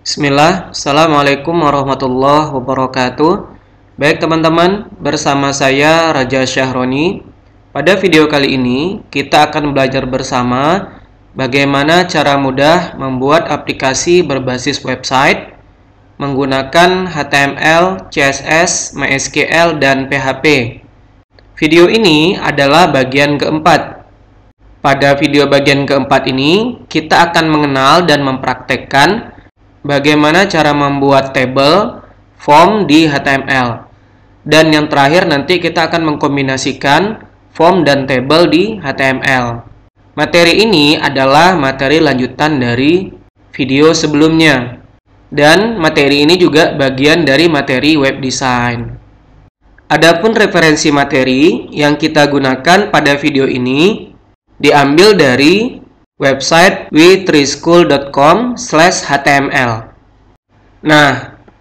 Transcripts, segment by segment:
Bismillah, Assalamualaikum warahmatullahi wabarakatuh. Baik teman-teman, bersama saya Raja Syahroni. Pada video kali ini, kita akan belajar bersama bagaimana cara mudah membuat aplikasi berbasis website menggunakan HTML, CSS, MySQL, dan PHP. Video ini adalah bagian keempat. Pada video bagian keempat ini, kita akan mengenal dan mempraktekkan bagaimana cara membuat tabel, form di HTML. Dan yang terakhir nanti kita akan mengkombinasikan form dan tabel di HTML. Materi ini adalah materi lanjutan dari video sebelumnya. Dan materi ini juga bagian dari materi web design. Adapun referensi materi yang kita gunakan pada video ini diambil dari website we3school.com/html. Nah,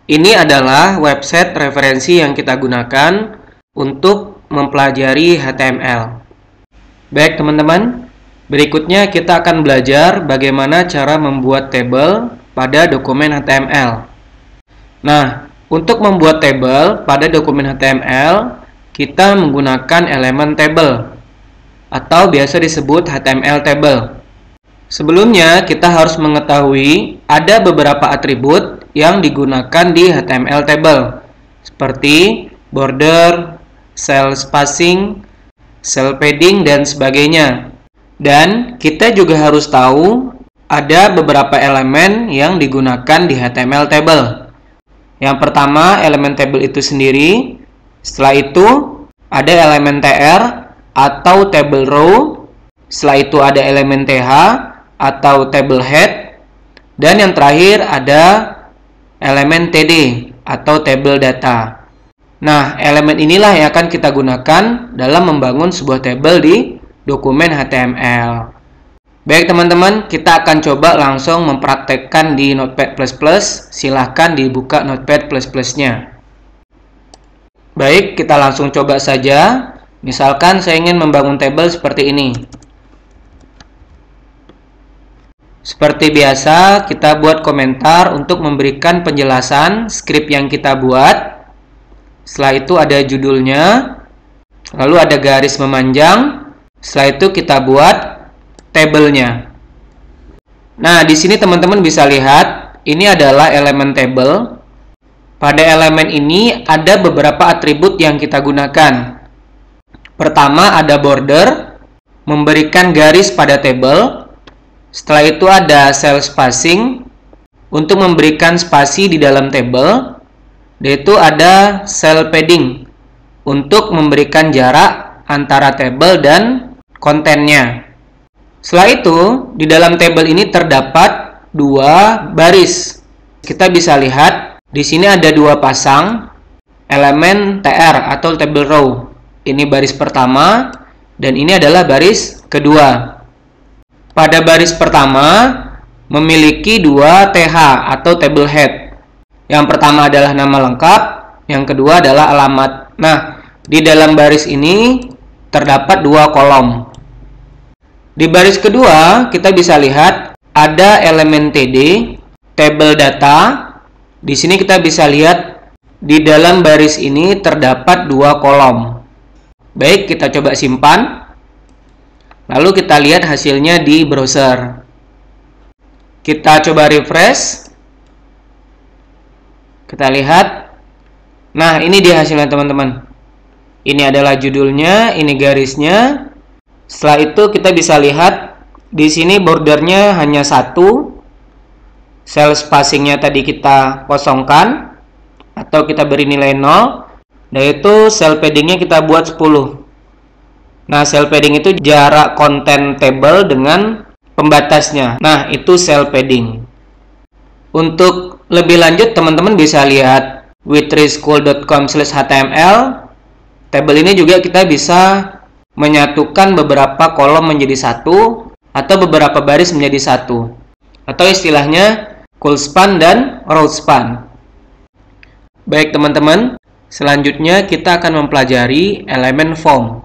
ini adalah website referensi yang kita gunakan untuk mempelajari HTML. Baik teman-teman, berikutnya kita akan belajar bagaimana cara membuat tabel pada dokumen HTML. Nah, untuk membuat tabel pada dokumen HTML, kita menggunakan elemen tabel atau biasa disebut HTML table. Sebelumnya, kita harus mengetahui ada beberapa atribut yang digunakan di HTML table, seperti border, cell spacing, cell padding, dan sebagainya. Dan kita juga harus tahu ada beberapa elemen yang digunakan di HTML table. Yang pertama, elemen table itu sendiri. Setelah itu, ada elemen tr atau table row. Setelah itu ada elemen th atau table head, dan yang terakhir ada elemen td atau table data. Nah, elemen inilah yang akan kita gunakan dalam membangun sebuah tabel di dokumen HTML. Baik teman-teman, kita akan coba langsung mempraktekkan di Notepad++. Silahkan dibuka Notepad++-nya. Baik, kita langsung coba saja. Misalkan saya ingin membangun tabel seperti ini. Seperti biasa, kita buat komentar untuk memberikan penjelasan skrip yang kita buat. Setelah itu ada judulnya, lalu ada garis memanjang. Setelah itu kita buat tabelnya. Nah, di sini teman-teman bisa lihat, ini adalah elemen tabel. Pada elemen ini ada beberapa atribut yang kita gunakan. Pertama ada border, memberikan garis pada tabel. Setelah itu ada cell spacing, untuk memberikan spasi di dalam tabel. Dan itu ada cell padding, untuk memberikan jarak antara tabel dan kontennya. Setelah itu, di dalam tabel ini terdapat dua baris. Kita bisa lihat, di sini ada dua pasang elemen tr atau table row. Ini baris pertama, dan ini adalah baris kedua. Pada baris pertama, memiliki dua th atau table head. Yang pertama adalah nama lengkap, yang kedua adalah alamat. Nah, di dalam baris ini terdapat dua kolom. Di baris kedua, kita bisa lihat ada elemen td, table data. Di sini kita bisa lihat di dalam baris ini terdapat dua kolom. Baik, kita coba simpan. Lalu kita lihat hasilnya di browser. Kita coba refresh. Kita lihat. Nah, ini dia hasilnya teman-teman. Ini adalah judulnya, ini garisnya. Setelah itu kita bisa lihat di sini bordernya hanya satu. Cell spacingnya tadi kita kosongkan atau kita beri nilai 0. Dan itu cell paddingnya kita buat 10. Nah, cell padding itu jarak konten tabel dengan pembatasnya. Nah, itu cell padding. Untuk lebih lanjut, teman-teman bisa lihat we3school.com/html. Tabel ini juga kita bisa menyatukan beberapa kolom menjadi satu, atau beberapa baris menjadi satu. Atau istilahnya col span dan row span. Baik teman-teman, selanjutnya kita akan mempelajari elemen form,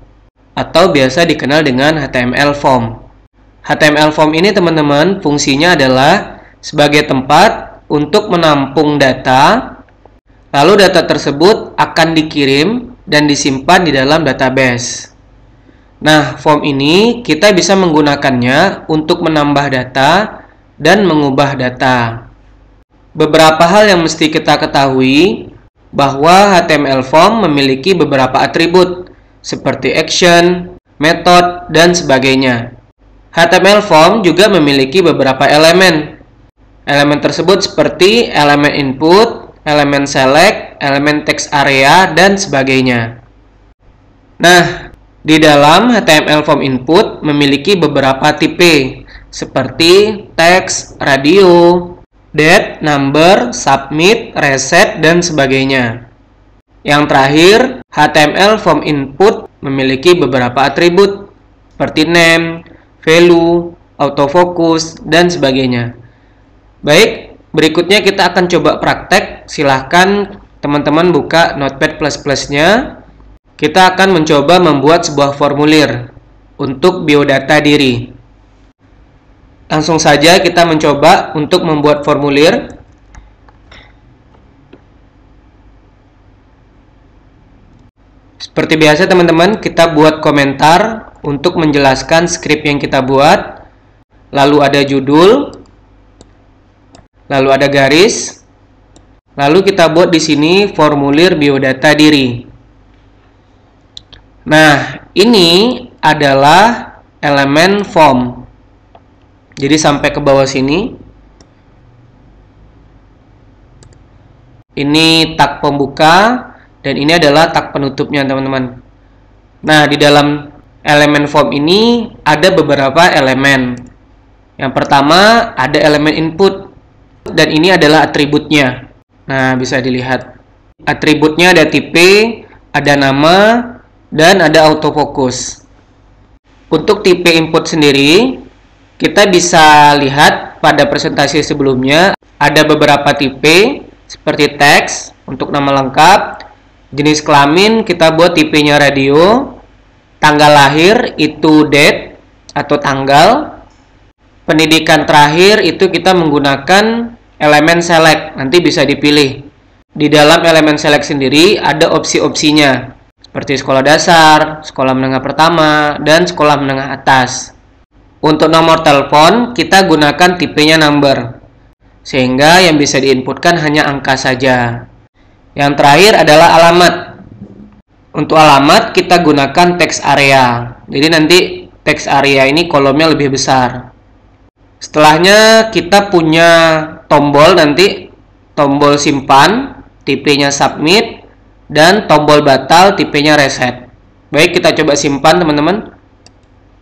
atau biasa dikenal dengan HTML form. HTML form ini teman-teman fungsinya adalah sebagai tempat untuk menampung data, lalu data tersebut akan dikirim dan disimpan di dalam database. Nah, form ini kita bisa menggunakannya untuk menambah data dan mengubah data. Beberapa hal yang mesti kita ketahui bahwa HTML form memiliki beberapa atribut seperti action, method, dan sebagainya. HTML form juga memiliki beberapa elemen. Elemen tersebut seperti elemen input, elemen select, elemen text area, dan sebagainya. Nah, di dalam HTML form input memiliki beberapa tipe seperti text, radio, date, number, submit, reset, dan sebagainya. Yang terakhir, HTML form input memiliki beberapa atribut seperti name, value, autofocus, dan sebagainya. Baik, berikutnya kita akan coba praktek. Silahkan teman-teman buka Notepad++-nya. Kita akan mencoba membuat sebuah formulir untuk biodata diri. Langsung saja kita mencoba untuk membuat formulir. Seperti biasa teman-teman, kita buat komentar untuk menjelaskan skrip yang kita buat. Lalu ada judul, lalu ada garis, lalu kita buat di sini formulir biodata diri. Nah, ini adalah elemen form. Jadi sampai ke bawah sini. Ini tag pembuka dan ini adalah tag penutupnya, teman-teman. Nah, di dalam elemen form ini ada beberapa elemen. Yang pertama ada elemen input dan ini adalah atributnya. Nah, bisa dilihat. Atributnya ada tipe, ada nama, dan ada autofocus. Untuk tipe input sendiri, kita bisa lihat pada presentasi sebelumnya ada beberapa tipe seperti teks untuk nama lengkap, jenis kelamin kita buat tipenya radio, tanggal lahir itu date atau tanggal, pendidikan terakhir itu kita menggunakan elemen select, nanti bisa dipilih. Di dalam elemen select sendiri ada opsi-opsinya seperti sekolah dasar, sekolah menengah pertama, dan sekolah menengah atas. Untuk nomor telepon, kita gunakan tipenya number, sehingga yang bisa diinputkan hanya angka saja. Yang terakhir adalah alamat. Untuk alamat, kita gunakan text area. Jadi nanti text area ini kolomnya lebih besar. Setelahnya, kita punya tombol nanti, tombol simpan, tipenya submit, dan tombol batal tipenya reset. Baik, kita coba simpan teman-teman.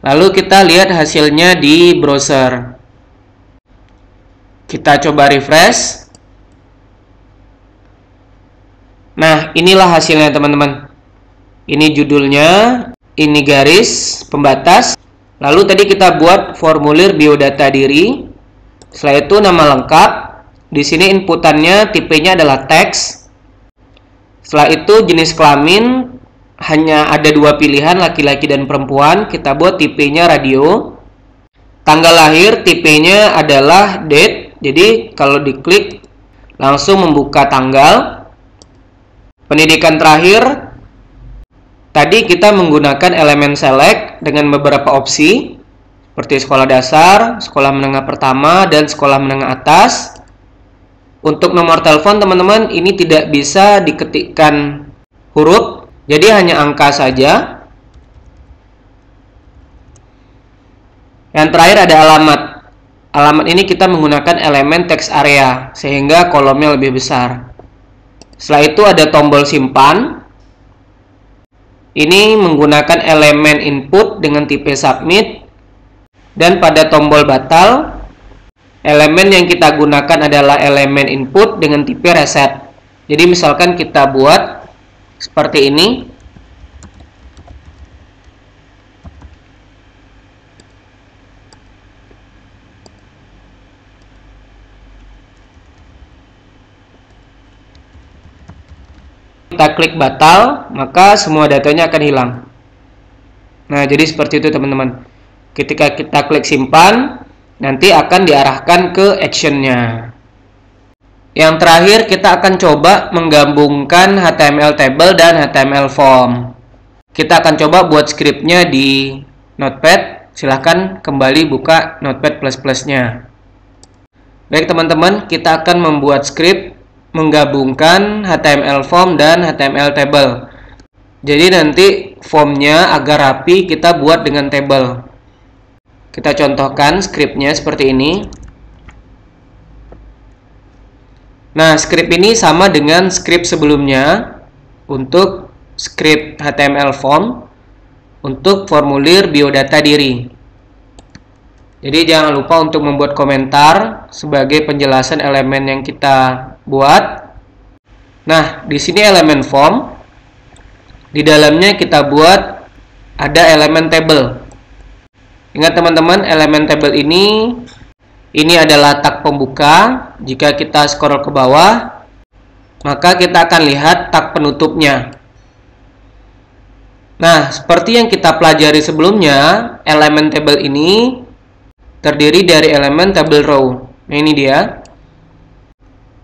Lalu kita lihat hasilnya di browser. Kita coba refresh. Nah, inilah hasilnya teman-teman. Ini judulnya, ini garis pembatas. Lalu tadi kita buat formulir biodata diri. Setelah itu nama lengkap. Di sini inputannya tipenya adalah teks. Setelah itu jenis kelamin hanya ada dua pilihan, laki-laki dan perempuan. Kita buat tipenya radio. Tanggal lahir tipenya adalah date. Jadi kalau diklik langsung membuka tanggal. Pendidikan terakhir tadi kita menggunakan elemen select dengan beberapa opsi seperti sekolah dasar, sekolah menengah pertama, dan sekolah menengah atas. Untuk nomor telepon teman-teman ini tidak bisa diketikkan huruf, jadi hanya angka saja. Yang terakhir ada alamat. Alamat ini kita menggunakan elemen text area sehingga kolomnya lebih besar. Setelah itu ada tombol simpan. Ini menggunakan elemen input dengan tipe submit. Dan pada tombol batal, elemen yang kita gunakan adalah elemen input dengan tipe reset. Jadi misalkan kita buat seperti ini. Kita klik batal, maka semua datanya akan hilang. Nah, jadi seperti itu teman-teman. Ketika kita klik simpan, nanti akan diarahkan ke actionnya. Yang terakhir kita akan coba menggabungkan HTML table dan HTML form. Kita akan coba buat skripnya di Notepad. Silahkan kembali buka Notepad++-nya. Baik teman-teman, kita akan membuat skrip menggabungkan HTML form dan HTML table. Jadi nanti formnya agar rapi kita buat dengan table. Kita contohkan skripnya seperti ini. Nah, skrip ini sama dengan skrip sebelumnya untuk skrip HTML form untuk formulir biodata diri. Jadi jangan lupa untuk membuat komentar sebagai penjelasan elemen yang kita buat. Nah, di sini elemen form. Di dalamnya kita buat ada elemen table. Ingat teman-teman, elemen table ini adalah tag pembuka. Jika kita scroll ke bawah, maka kita akan lihat tag penutupnya. Nah, seperti yang kita pelajari sebelumnya, elemen table ini terdiri dari elemen table row. Nah, ini dia.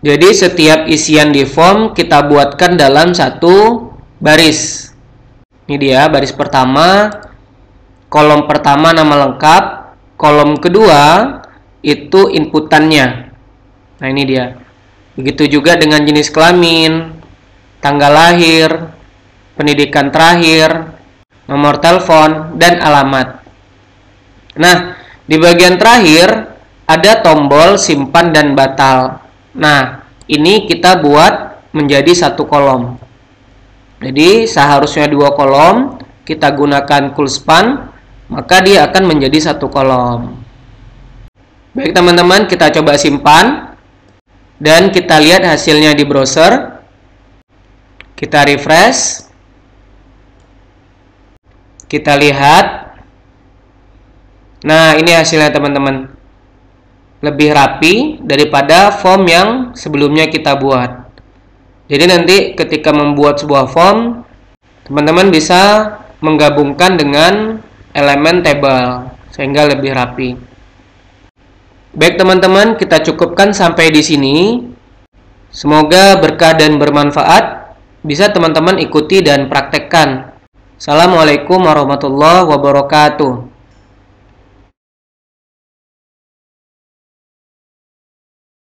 Jadi setiap isian di form kita buatkan dalam satu baris. Ini dia baris pertama. Kolom pertama nama lengkap. Kolom kedua itu inputannya. Nah, ini dia. Begitu juga dengan jenis kelamin, tanggal lahir, pendidikan terakhir, nomor telepon, dan alamat. Nah, di bagian terakhir ada tombol simpan dan batal. Nah, ini kita buat menjadi satu kolom. Jadi seharusnya dua kolom, kita gunakan coolspan, maka dia akan menjadi satu kolom. Baik teman-teman, kita coba simpan dan kita lihat hasilnya di browser. Kita refresh. Kita lihat. Nah, ini hasilnya teman-teman. Lebih rapi daripada form yang sebelumnya kita buat. Jadi nanti ketika membuat sebuah form, teman-teman bisa menggabungkan dengan elemen table sehingga lebih rapi. Baik teman-teman, kita cukupkan sampai di sini. Semoga berkah dan bermanfaat. Bisa teman-teman ikuti dan praktekkan. Assalamualaikum warahmatullahi wabarakatuh.